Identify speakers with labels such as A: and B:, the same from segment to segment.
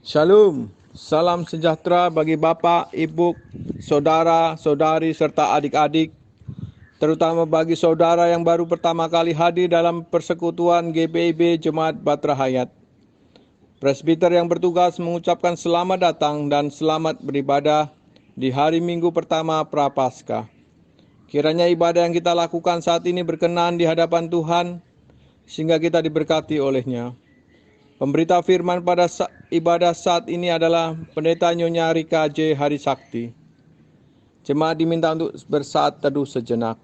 A: Shalom, salam sejahtera bagi Bapak, Ibu, Saudara, Saudari, serta adik-adik, terutama bagi saudara yang baru pertama kali hadir dalam persekutuan GPIB Jemaat Batra Hayat. Presbiter yang bertugas mengucapkan selamat datang dan selamat beribadah di hari Minggu pertama Prapaskah. Kiranya ibadah yang kita lakukan saat ini berkenan di hadapan Tuhan, sehingga kita diberkati olehnya. Pemberita firman pada ibadah saat ini adalah Pendeta Nyonya Rika J. Harisakti. Jemaat diminta untuk bersaat teduh sejenak.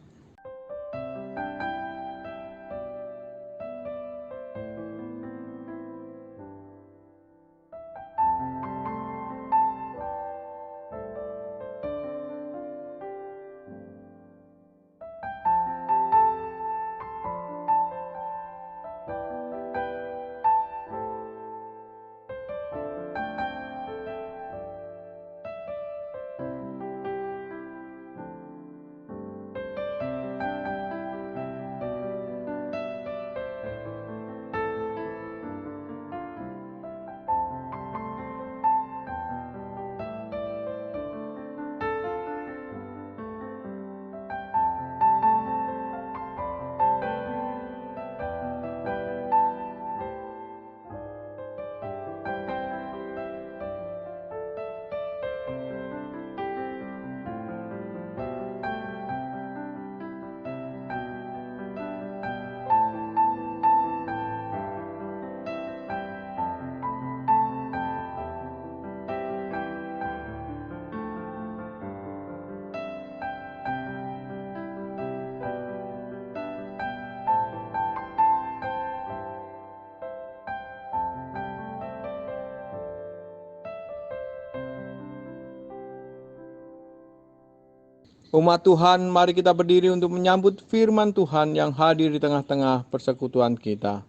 A: Umat Tuhan, mari kita berdiri untuk menyambut firman Tuhan yang hadir di tengah-tengah persekutuan kita.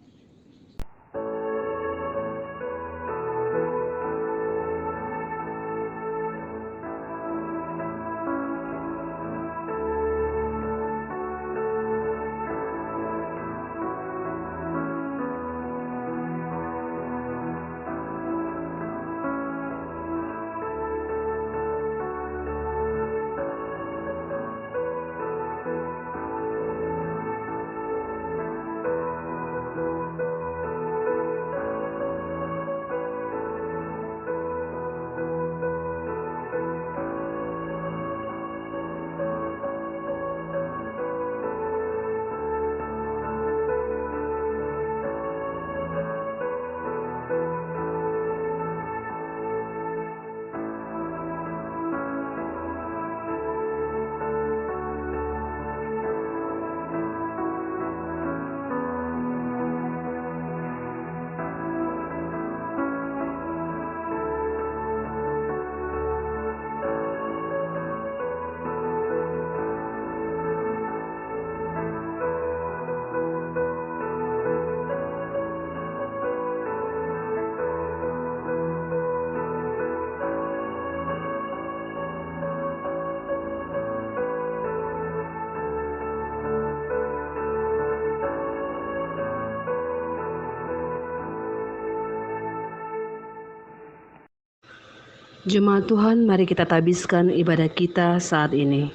B: Jemaat Tuhan, mari kita tabiskan ibadah kita saat ini.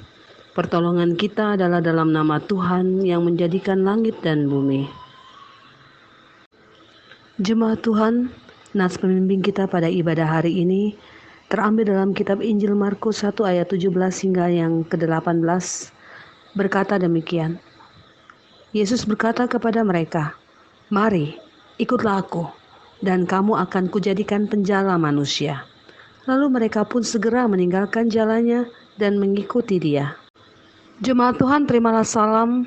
B: Pertolongan kita adalah dalam nama Tuhan yang menjadikan langit dan bumi. Jemaat Tuhan, nats pembimbing kita pada ibadah hari ini terambil dalam kitab Injil Markus 1 ayat 17 hingga yang ke-18, berkata demikian. Yesus berkata kepada mereka, "Mari, ikutlah aku, dan kamu akan kujadikan penjala manusia." Lalu mereka pun segera meninggalkan jalannya dan mengikuti dia. Jemaat Tuhan, terimalah salam.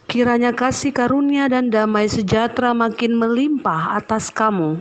B: Kiranya kasih karunia dan damai sejahtera makin melimpah atas kamu.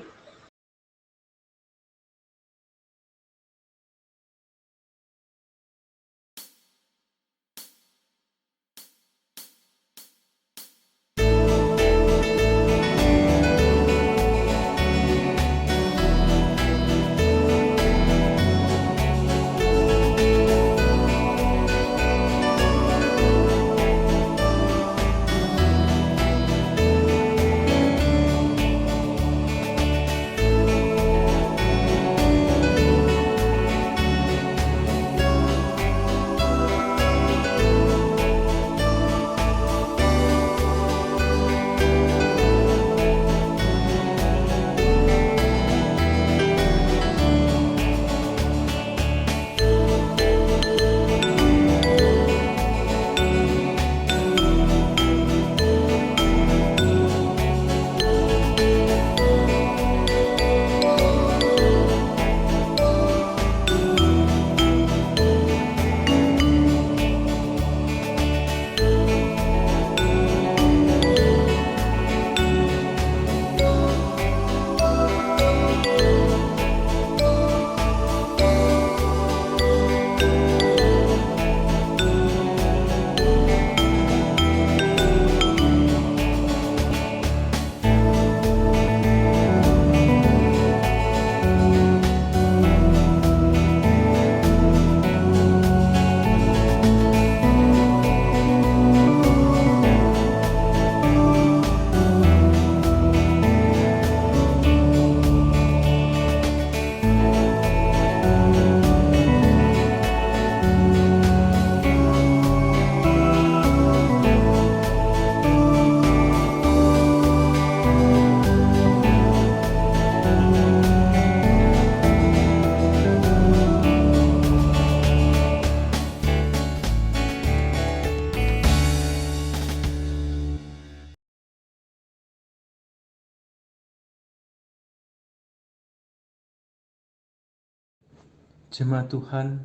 A: Jemaat Tuhan,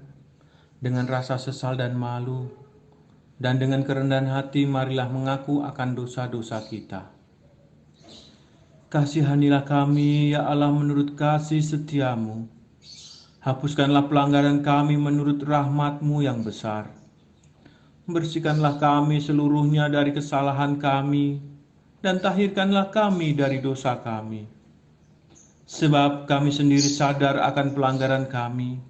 A: dengan rasa sesal dan malu, dan dengan kerendahan hati, marilah mengaku akan dosa-dosa kita. Kasihanilah kami, ya Allah, menurut kasih setiamu. Hapuskanlah pelanggaran kami menurut rahmat-Mu yang besar. Bersihkanlah kami seluruhnya dari kesalahan kami, dan tahirkanlah kami dari dosa kami. Sebab kami sendiri sadar akan pelanggaran kami,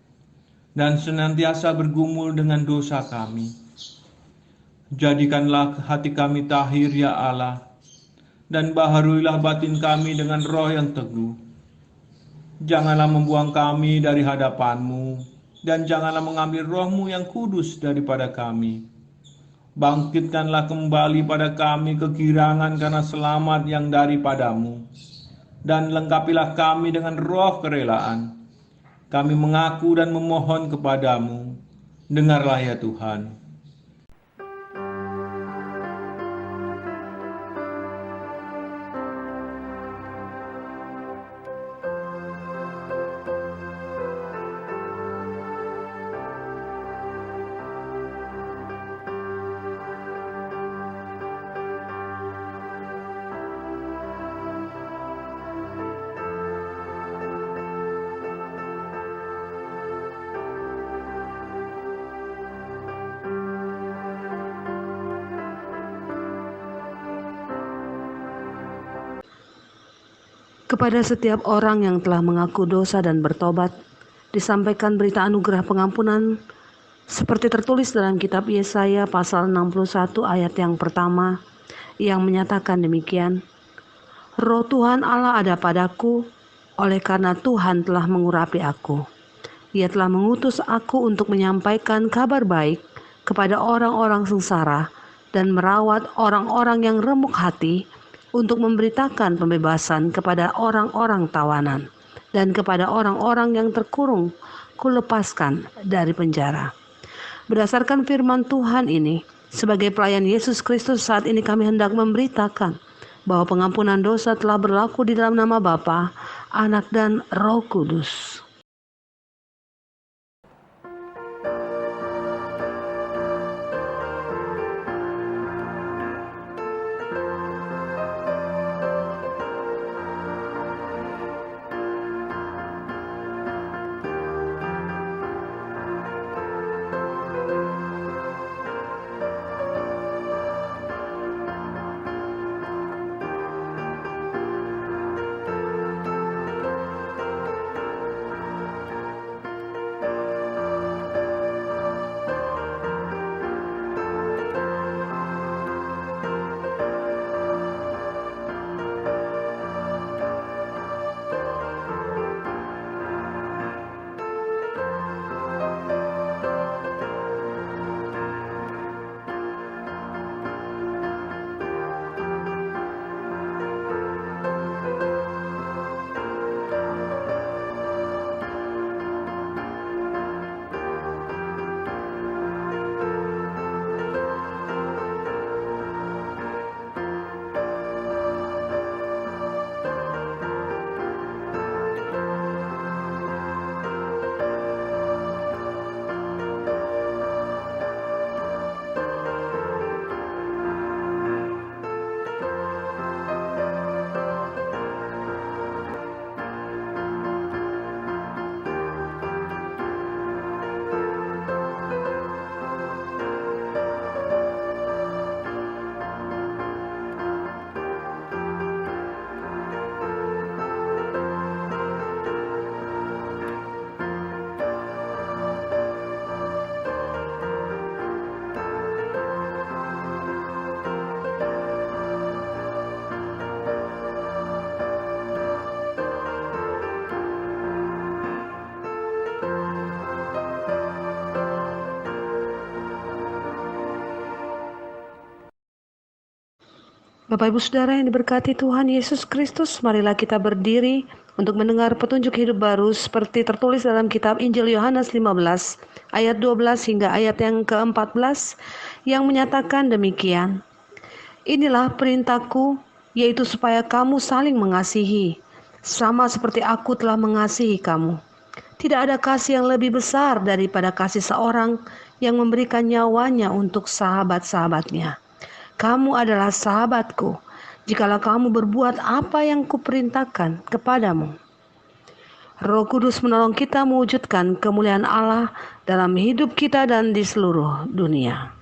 A: dan senantiasa bergumul dengan dosa kami. Jadikanlah hati kami tahir, ya Allah, dan baharuilah batin kami dengan roh yang teguh. Janganlah membuang kami dari hadapan-Mu, dan janganlah mengambil roh-Mu yang kudus daripada kami. Bangkitkanlah kembali pada kami kegirangan karena selamat yang daripada-Mu, dan lengkapilah kami dengan roh kerelaan. Kami mengaku dan memohon kepadamu, dengarlah ya Tuhan.
B: Kepada setiap orang yang telah mengaku dosa dan bertobat, disampaikan berita anugerah pengampunan seperti tertulis dalam kitab Yesaya pasal 61 ayat yang pertama, yang menyatakan demikian. Roh Tuhan Allah ada padaku, oleh karena Tuhan telah mengurapi aku. Ia telah mengutus aku untuk menyampaikan kabar baik kepada orang-orang sengsara dan merawat orang-orang yang remuk hati, untuk memberitakan pembebasan kepada orang-orang tawanan, dan kepada orang-orang yang terkurung kulepaskan dari penjara. Berdasarkan firman Tuhan ini, sebagai pelayan Yesus Kristus saat ini kami hendak memberitakan bahwa pengampunan dosa telah berlaku di dalam nama Bapa, Anak, dan Roh Kudus. Bapak Ibu Saudara yang diberkati Tuhan Yesus Kristus, marilah kita berdiri untuk mendengar petunjuk hidup baru seperti tertulis dalam kitab Injil Yohanes 15 ayat 12 hingga ayat yang ke-14 yang menyatakan demikian. Inilah perintahku, yaitu supaya kamu saling mengasihi, sama seperti aku telah mengasihi kamu. Tidak ada kasih yang lebih besar daripada kasih seorang yang memberikan nyawanya untuk sahabat-sahabatnya. Kamu adalah sahabatku, jikalau kamu berbuat apa yang kuperintahkan kepadamu. Roh Kudus menolong kita mewujudkan kemuliaan Allah dalam hidup kita dan di seluruh dunia.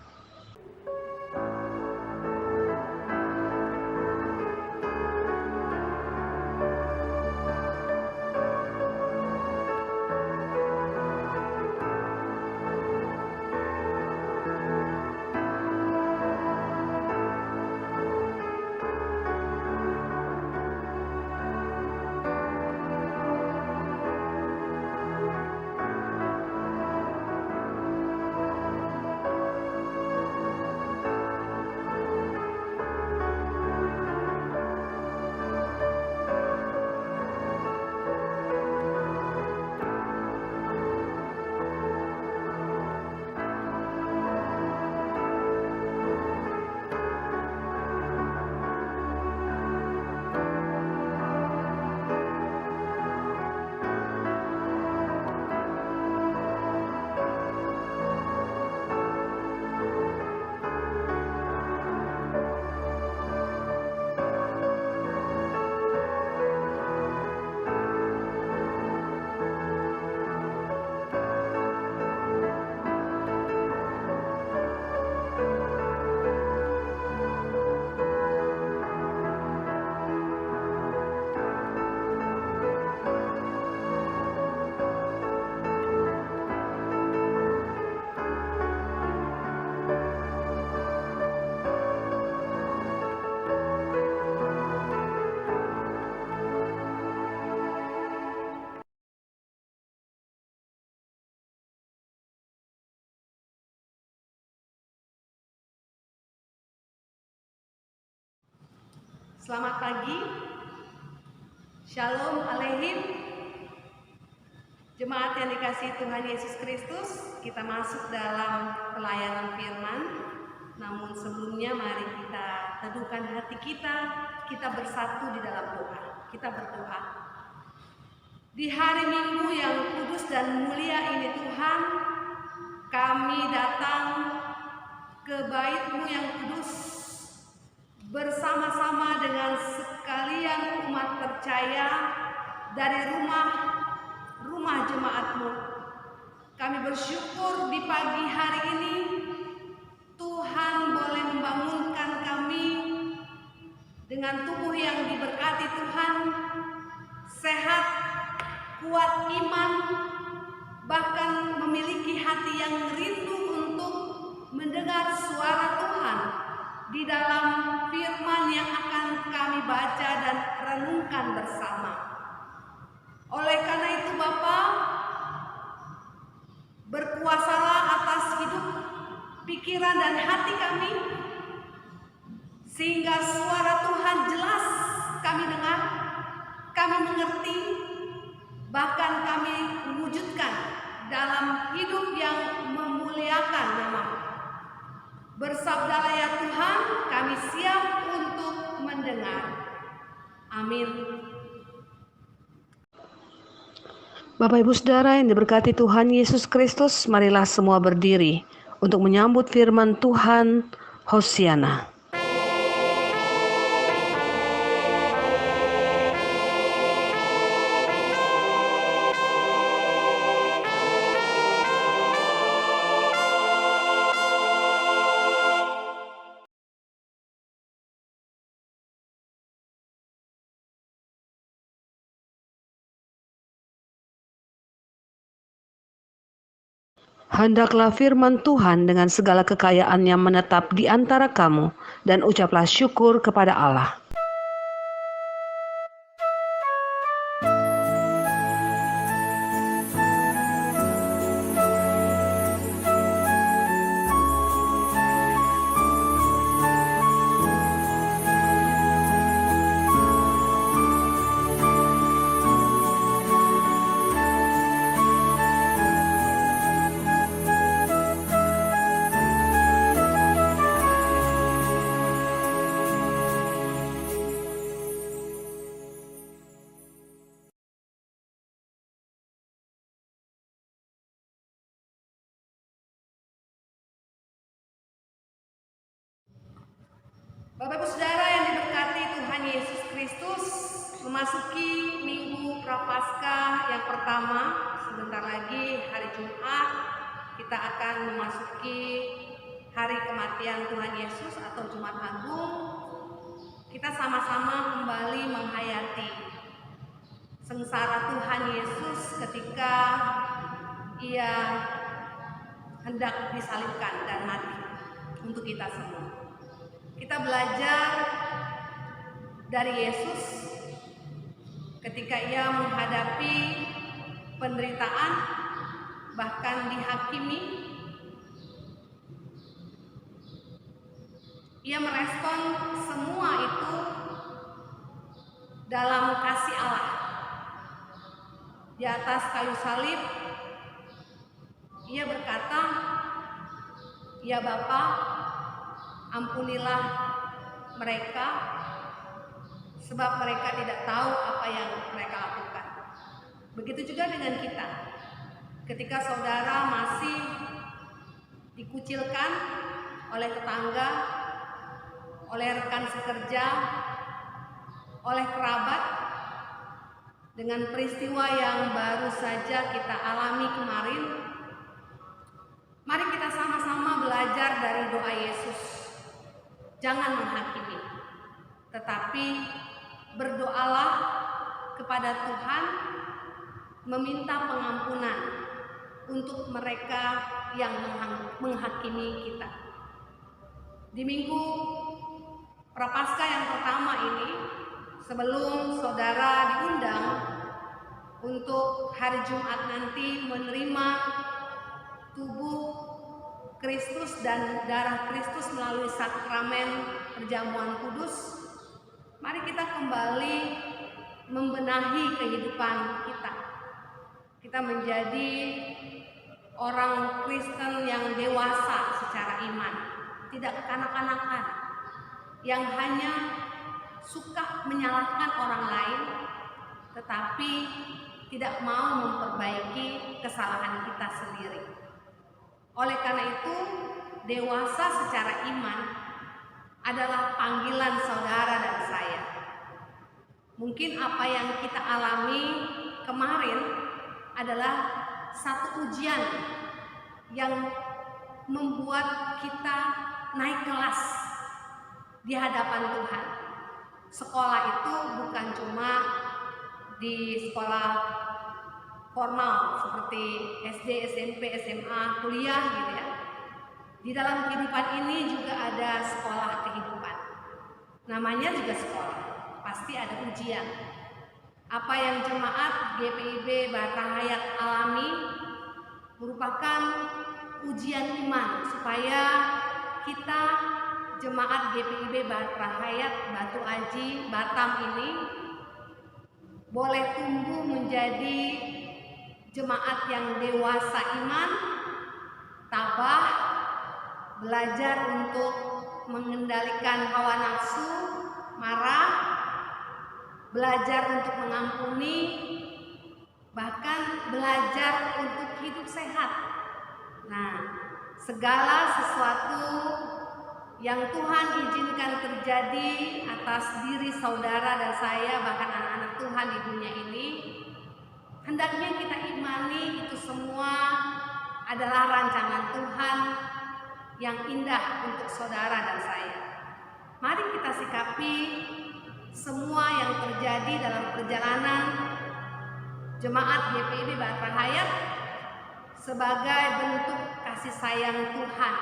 B: Selamat pagi, Shalom Aleihim. Jemaat yang dikasihi Tuhan Yesus Kristus, kita masuk dalam pelayanan firman. Namun sebelumnya mari kita teduhkan hati kita bersatu di dalam doa. Kita berdoa. Di hari Minggu yang kudus dan mulia ini Tuhan, kami datang ke bait-Mu yang kudus bersama-sama dengan sekalian umat percaya dari rumah jemaat-Mu. Kami bersyukur di pagi hari ini Tuhan boleh membangunkan kami dengan tubuh yang diberkati Tuhan, sehat, kuat iman, bahkan memiliki hati yang rindu untuk mendengar suara Tuhan di dalam firman yang akan kami baca dan renungkan bersama. Oleh karena itu Bapa, berkuasalah atas hidup, pikiran dan hati kami, sehingga suara Tuhan jelas kami dengar, kami mengerti, bahkan kami wujudkan dalam hidup yang memuliakan nama-Mu. Bersabdalah ya Tuhan, kami siap untuk mendengar. Amin. Bapak Ibu Saudara yang diberkati Tuhan Yesus Kristus, marilah semua berdiri untuk menyambut firman Tuhan. Hosiana. Hendaklah firman Tuhan dengan segala kekayaannya menetap di antara kamu, dan ucaplah syukur kepada Allah.
C: Bapak Ibu Saudara yang diberkati Tuhan Yesus Kristus, memasuki Minggu Prapaskah yang pertama, sebentar lagi hari Jumat kita akan memasuki hari kematian Tuhan Yesus atau Jumat Agung. Kita sama-sama kembali menghayati sengsara Tuhan Yesus ketika Ia hendak disalibkan dan mati untuk kita semua. Kita belajar dari Yesus ketika Ia menghadapi penderitaan, bahkan dihakimi. Ia merespon semua itu dalam kasih Allah. Di atas kayu salib, Ia berkata, "Ya Bapa, ampunilah mereka, sebab mereka tidak tahu apa yang mereka lakukan." Begitu juga dengan kita. Ketika saudara masih dikucilkan oleh tetangga, oleh rekan sekerja, oleh kerabat, dengan peristiwa yang baru saja kita alami kemarin, mari kita sama-sama belajar dari doa Yesus. Jangan menghakimi, tetapi berdoalah kepada Tuhan, meminta pengampunan untuk mereka yang menghakimi kita. Di Minggu Prapaskah yang pertama ini, sebelum saudara diundang untuk hari Jumat nanti menerima tubuh Kristus dan darah Kristus melalui sakramen perjamuan kudus, mari kita kembali membenahi kehidupan kita. Kita menjadi orang Kristen yang dewasa secara iman, tidak kekanak-kanakan, yang hanya suka menyalahkan orang lain, tetapi tidak mau memperbaiki kesalahan kita sendiri. Oleh karena itu, dewasa secara iman adalah panggilan saudara dan saya. Mungkin apa yang kita alami kemarin adalah satu ujian yang membuat kita naik kelas di hadapan Tuhan. Sekolah itu bukan cuma di sekolah formal seperti SD, SMP, SMA, kuliah gitu ya. Di dalam kehidupan ini juga ada sekolah kehidupan. Namanya juga sekolah, pasti ada ujian. Apa yang jemaat GPIB Batrahayat alami merupakan ujian iman supaya kita jemaat GPIB Batrahayat Batu Aji Batam ini boleh tumbuh menjadi jemaat yang dewasa iman, tabah, belajar untuk mengendalikan hawa nafsu, marah, belajar untuk mengampuni, bahkan belajar untuk hidup sehat. Nah, segala sesuatu yang Tuhan izinkan terjadi atas diri saudara dan saya, bahkan anak-anak Tuhan di dunia ini, hendaknya kita imani itu semua adalah rancangan Tuhan yang indah untuk saudara dan saya. Mari kita sikapi semua yang terjadi dalam perjalanan jemaat GPIB Batrahayat sebagai bentuk kasih sayang Tuhan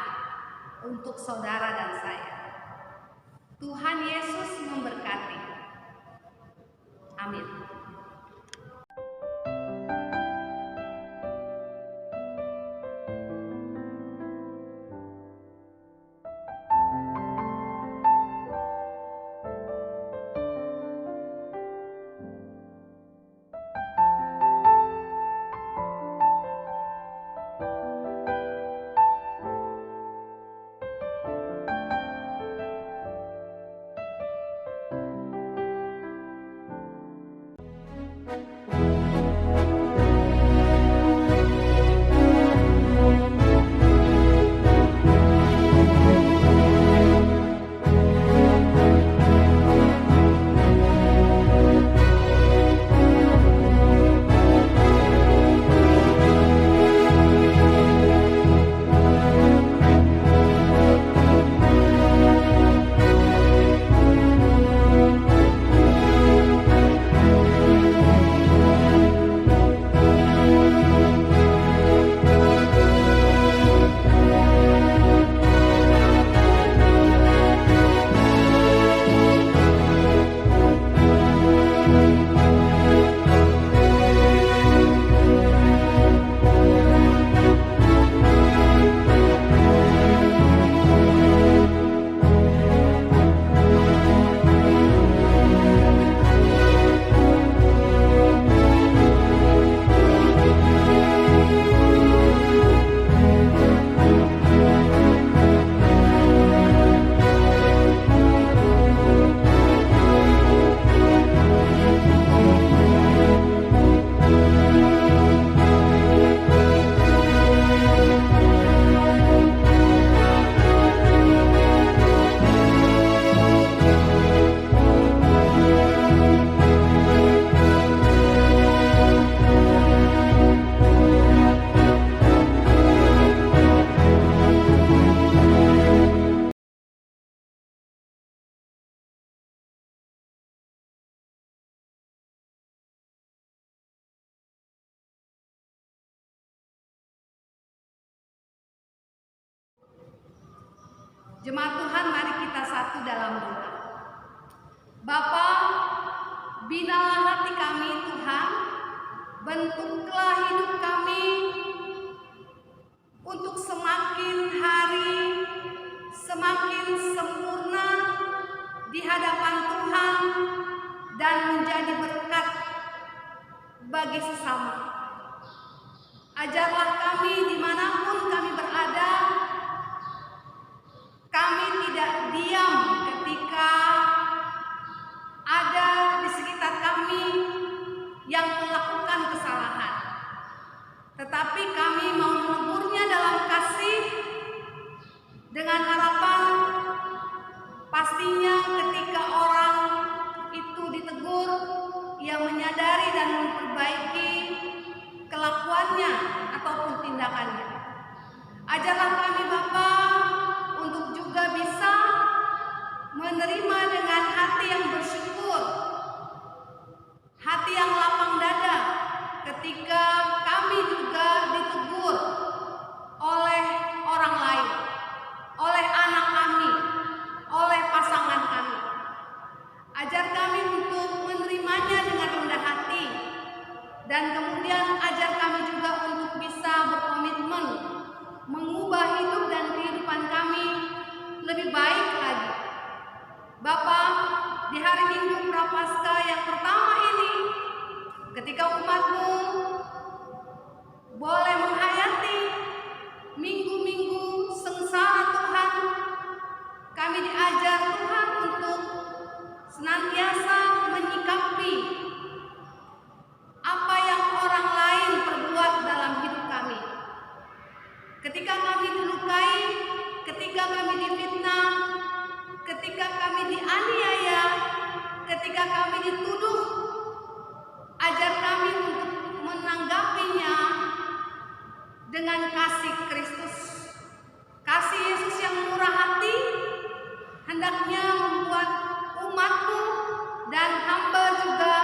C: untuk saudara dan saya. Tuhan Yesus memberkati. Amin. Jemaat Tuhan, mari kita satu dalam doa. Bapa, binalah hati kami Tuhan, bentuklah hidup kami untuk semakin hari semakin sempurna di hadapan Tuhan dan menjadi berkat bagi sesama. Ajarlah kami dimanapun kami berada, kami tidak diam ketika ada di sekitar kami yang melakukan kesalahan, tetapi kami mau menegurnya dalam kasih dengan harapan pastinya ketika orang itu ditegur, ia menyadari dan memperbaiki kelakuannya ataupun tindakannya. Ajarlah kami Bapa untuk juga bisa menerima dengan hati yang bersyukur, hati yang lapang dada ketika kami juga ditegur oleh orang lain, oleh anak kami, oleh pasangan kami. Ajar kami untuk menerimanya dengan rendah hati, dan kemudian ajar kami juga untuk bisa berkomitmen mengubah hidup dan kehidupan kami lebih baik lagi. Bapa, di hari Minggu Prapaskah yang pertama ini, ketika umat-Mu boleh menghayati minggu-minggu sengsara Tuhan, kami diajar Tuhan untuk senantiasa menyikapi apa yang orang lain perbuat dalam hidup kami. Ketika kami dilukai, ketika kami difitnah, ketika kami dianiaya, ketika kami dituduh, ajar kami untuk menanggapinya dengan kasih Kristus. Kasih Yesus yang murah hati hendaknya membuat umat-Mu dan hamba juga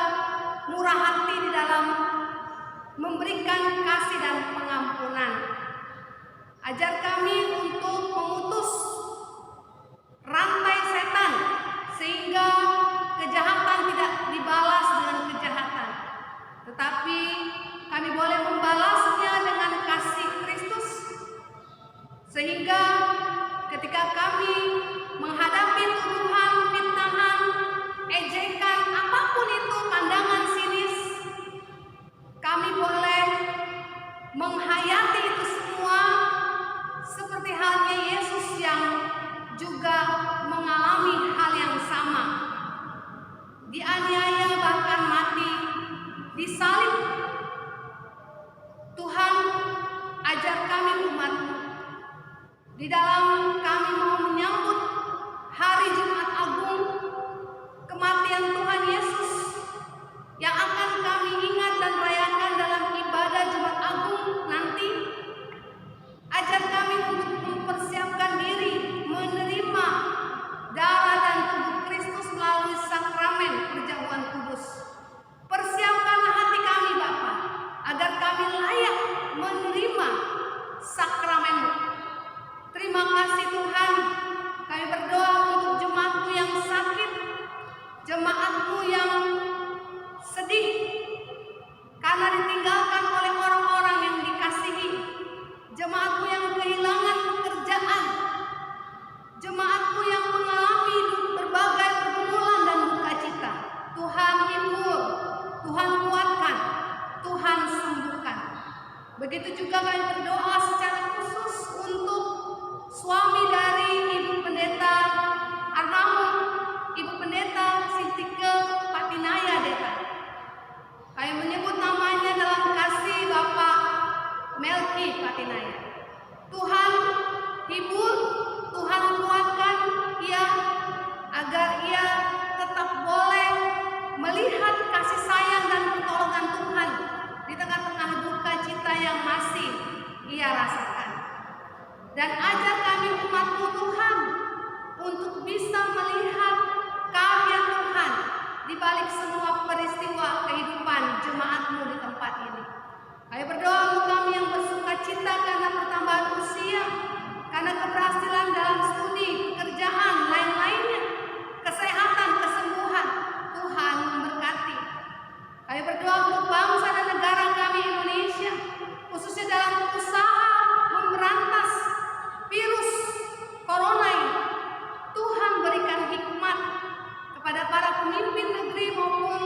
C: murah hati di dalam memberikan kasih dan pengampunan. Ajar kami untuk memutus rantai setan sehingga kejahatan tidak dibalas dengan kejahatan, tetapi kami boleh membalasnya dengan kasih Kristus, sehingga ketika kami menghadapi tuduhan, fitnahan, ejekan, apapun itu, pandangan sinis, kami boleh menghayati itu semua seperti halnya Yesus yang juga mengalami hal yang sama, dianiaya bahkan mati, disalib. Tuhan, ajar kami umat-Mu di dalam kami mau menyambut hari Jumat Agung, kematian Tuhan Yesus yang akan kami ingat dan rayakan dalam ibadah Jumat Agung nanti. Ajar kami untuk mempersiapkan diri menerima darah dan tubuh Kristus melalui sakramen perjamuan kudus. Persiapkanlah hati kami Bapa, agar kami layak menerima sakramen-Mu. Terima kasih Tuhan, kami berdoa untuk jemaat-Mu yang sakit, jemaat-Mu yang sedih karena ditinggalkan oleh orang-orang yang dikasihi, jemaat-Mu yang kehilangan pekerjaan, jemaat-Mu yang mengalami berbagai pergumulan dan duka cita. Tuhan hibur, Tuhan kuatkan, Tuhan sembuhkan. Begitu juga kami berdoa secara khusus untuk suami dari Ibu Pendeta Arnamu, Ibu Pendeta Sintike Patinaya Deta. Kami menyebut namanya dalam kasih Bapak Melki Patinaya. Tuhan hibur, Tuhan kuatkan ia agar ia tetap boleh melihat kasih sayang dan pertolongan Tuhan di tengah-tengah duka cita yang masih ia rasakan. Dan ajar kami umat-Mu Tuhan untuk bisa melihat karya Tuhan di balik semua peristiwa kehidupan jemaat-Mu di tempat ini. Kami berdoa untuk kami yang bersuka cita karena pertambahan usia, karena keberhasilan dalam studi, pekerjaan, lain-lainnya, kesehatan, kesembuhan. Tuhan memberkati. Kami berdoa untuk bangsa dan negara kami Indonesia, khususnya dalam usaha memberantas virus corona ini. Tuhan berikan hikmat kepada para pemimpin negeri maupun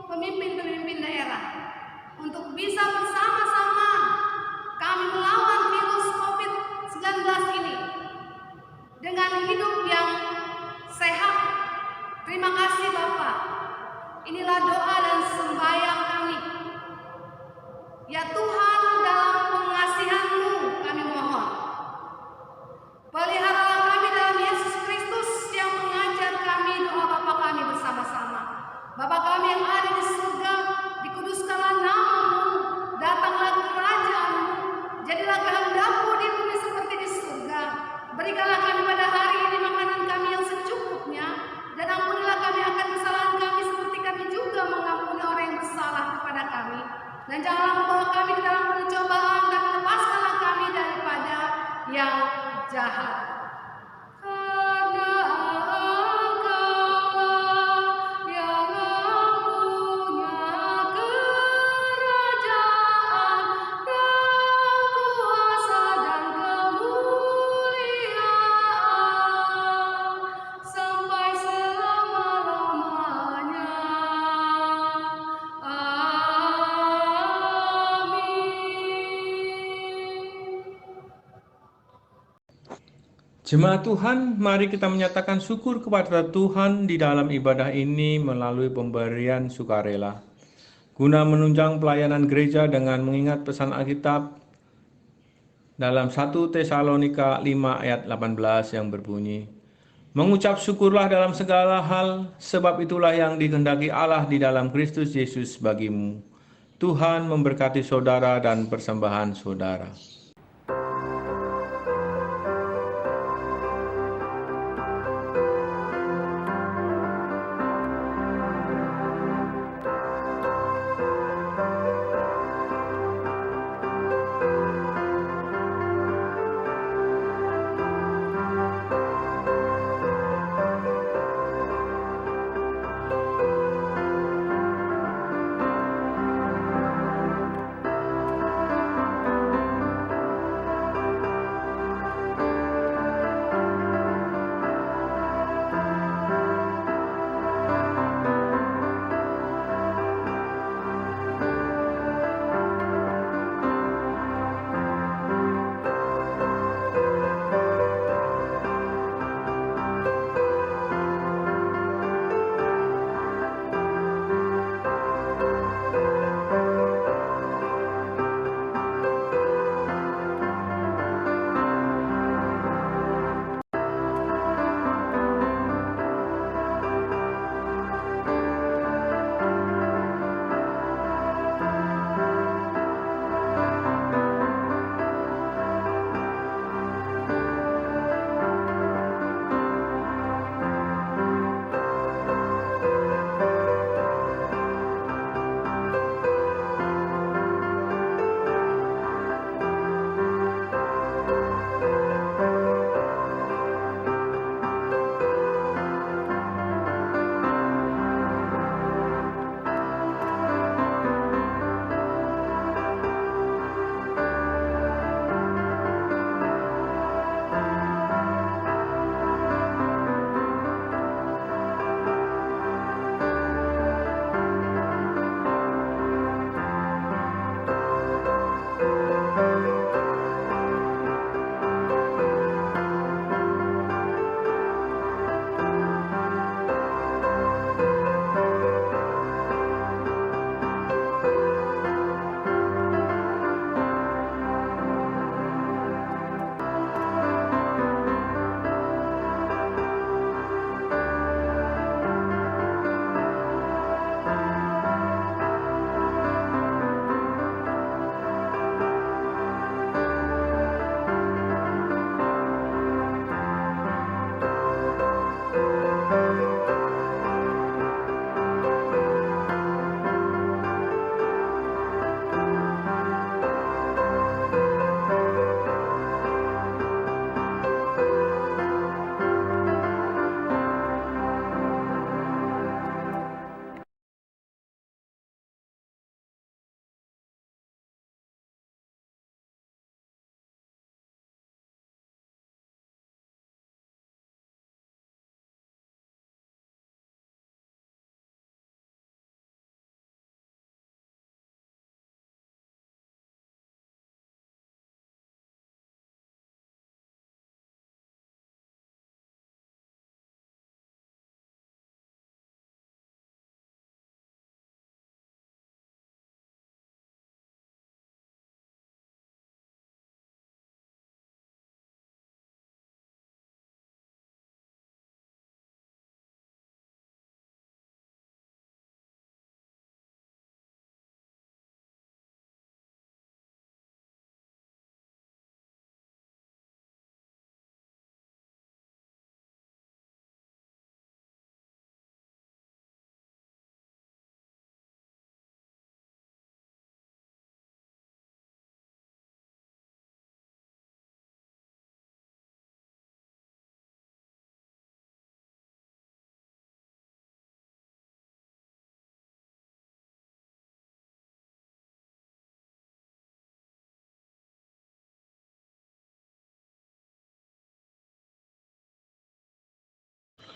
C: pemimpin-pemimpin daerah untuk bisa bersama-sama kami melawan virus COVID-19 ini dengan hidup yang sehat. Terima kasih Bapak. Inilah doa dan sembahyang kami. Ya Tuhan, dalam pengasihan-Mu kami mohon. Peliharalah kami dalam Yesus Kristus yang mengajar kami doa Bapa kami bersama-sama. Bapa kami yang ada di surga, dikuduskanlah nama-Mu, datanglah kerajaan-Mu, jadilah kehendak-Mu di bumi seperti di surga. Berikanlah kami pada hari ini makanan kami yang secukupnya, dan ampunilah kami akan kesalahan kami seperti kami juga mengampuni orang yang bersalah kepada kami. Dan janganlah membawa kami ke dalam pencobaan, tapi lepaskanlah kami daripada yang jahat. Karena Engkau yang mempunyai kerajaan dan kuasa dan kemuliaan sampai selama-lamanya.
A: Jemaat Tuhan, mari kita menyatakan syukur kepada Tuhan di dalam ibadah ini melalui pemberian sukarela, guna menunjang pelayanan gereja dengan mengingat pesan Alkitab dalam 1 Tesalonika 5 ayat 18 yang berbunyi, mengucap syukurlah dalam segala hal, sebab itulah yang dikehendaki Allah di dalam Kristus Yesus bagimu. Tuhan memberkati saudara dan persembahan saudara.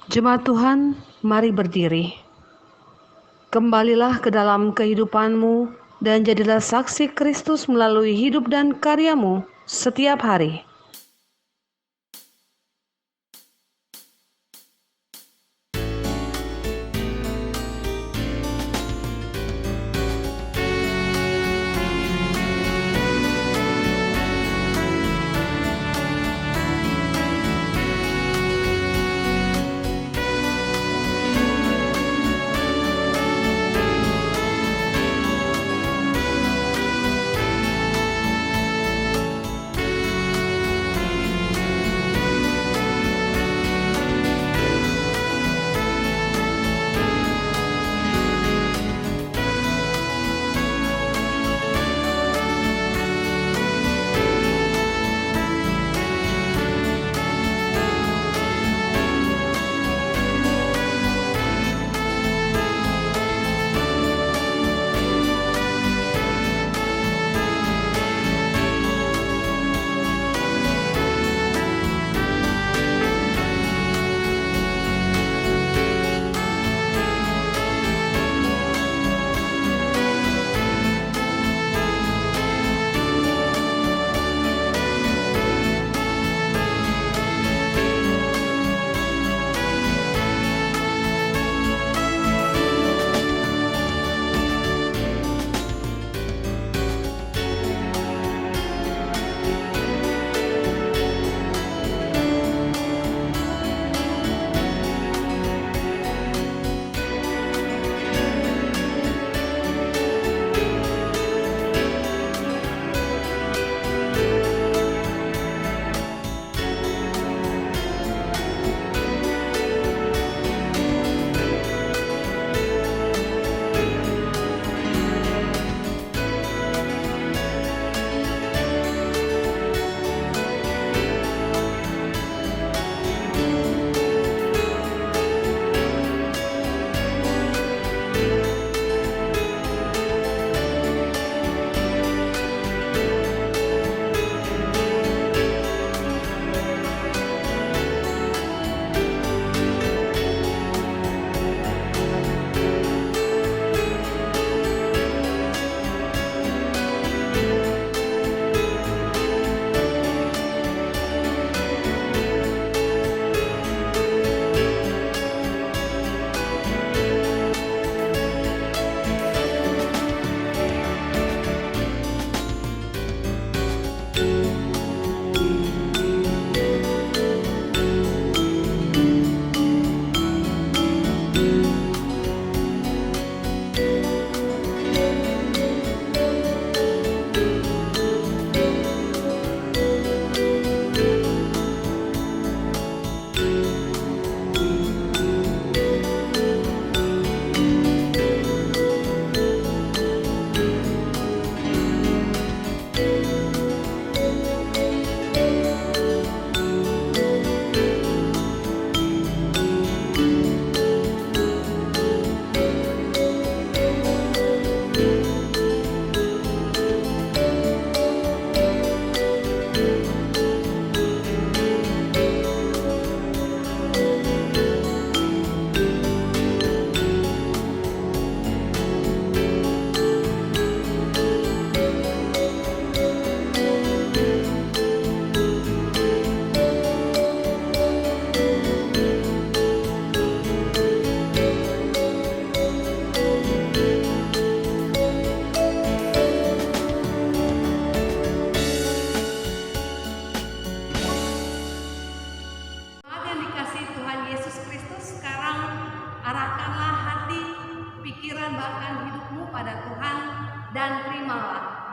B: Jemaat Tuhan, mari berdiri. Kembalilah ke dalam kehidupanmu dan jadilah saksi Kristus melalui hidup dan karyamu setiap hari.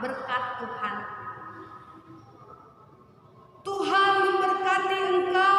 C: berkat Tuhan. Tuhan memberkati engkau